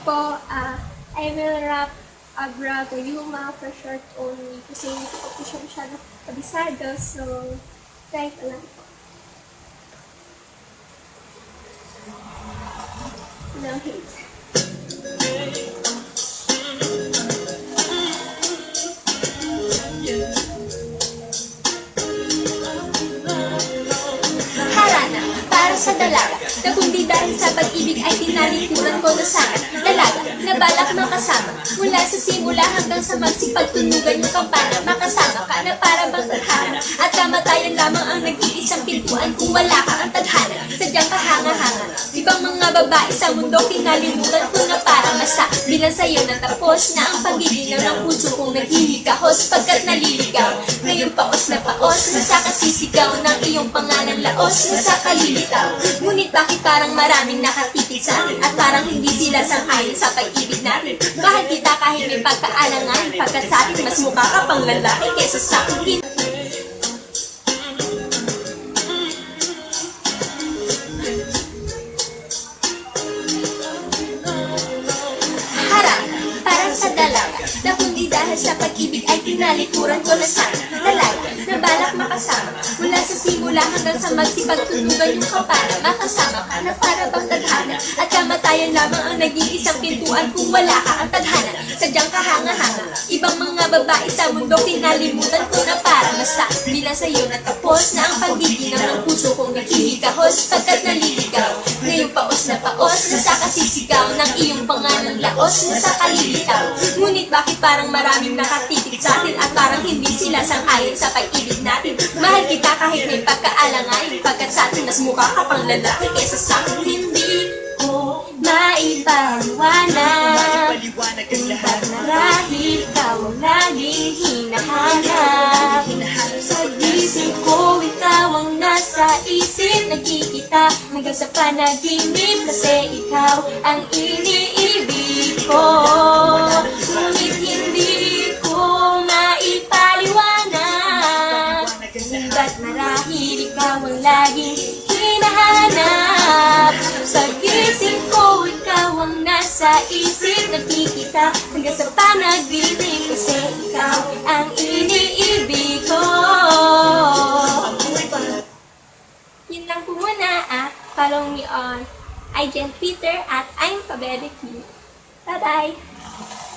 po, I will rap a brother, yung mga for short only. Kasi hindi ko po siya masyado kabisado. So, try ko lang po. No hate. Harana, para sa dalaga, na kundi dahil sa pag-ibig ay tinalikuran ko na sana. Dalaga, na balak makasama, mula sa simula hanggang sa magsipagtunugan yung kampana. Makasama ka na para bang tadhana, at kamatayan lamang ang nag-iisang pintuan kung wala ka ang tadhana. Sadyang kahanga-hanga, ibang mga babae sa mundo kinalimutan ko na para masa. Bilang sa'yo natapos na ang pagiginaw ng puso kong naghihikahos pagkat naliligaw. Ngayon paos na sa kasisigaw ng iyong pangalan laos na sa kalilitaw. Ngunit bakit parang maraming nakatitig sa atin at parang hindi sila sang-ayon sa pag-ibig natin? Mahal kita kahit may pagkaalangan, pagkat sa atin mas mukha ka pang lalaki kesa sa akin. Na kundi dahil sa pag-ibig ay tinalikuran ko na sana. Dalaga, na balak makasama, mula sa simula hanggang sa magsipagtunugan yung kampana. Makasama ka na para bang tadhana, at kamatayan lamang ang naging isang pintuan kung wala ka ang tadhana. Sadyang kahanga-hanga, ibang mga babae sa mundo kinalimutan ko na para masa. Bilang sa'yo natapos na ang pagiginaw ng puso kong naghihikahos pagkat naliligaw. Ngayon paos na sa kasisigaw ng iyong pangalang laos na sa kalilitaw. Ngunit bakit parang maraming nakatitig sa atin at parang hindi sila sang-ayon sa pag-ibig natin? Mahal kita kahit may pagkaalangan, pagkat sa atin mas mukha ka pang lalaki kesa sa akin. Hindi ko maipaliwanag kung ba't marahil ikaw ang laging hinahanap. Sa gising ko ikaw ang nasa isip, nagkikita hanggang sa panaginip, kasi ikaw ang iniibig ko. Ngunit hindi ko maipaliwanag kung ba't marahil ikaw ang laging hinahanap. Sa gising ko ikaw ang nasa isip, nagkikita hanggang sa panaginip, kasi ikaw ang iniibig ko. Yun lang po muna. Follow me on Agent Peter at I'm Pabebe Q. Bye-bye!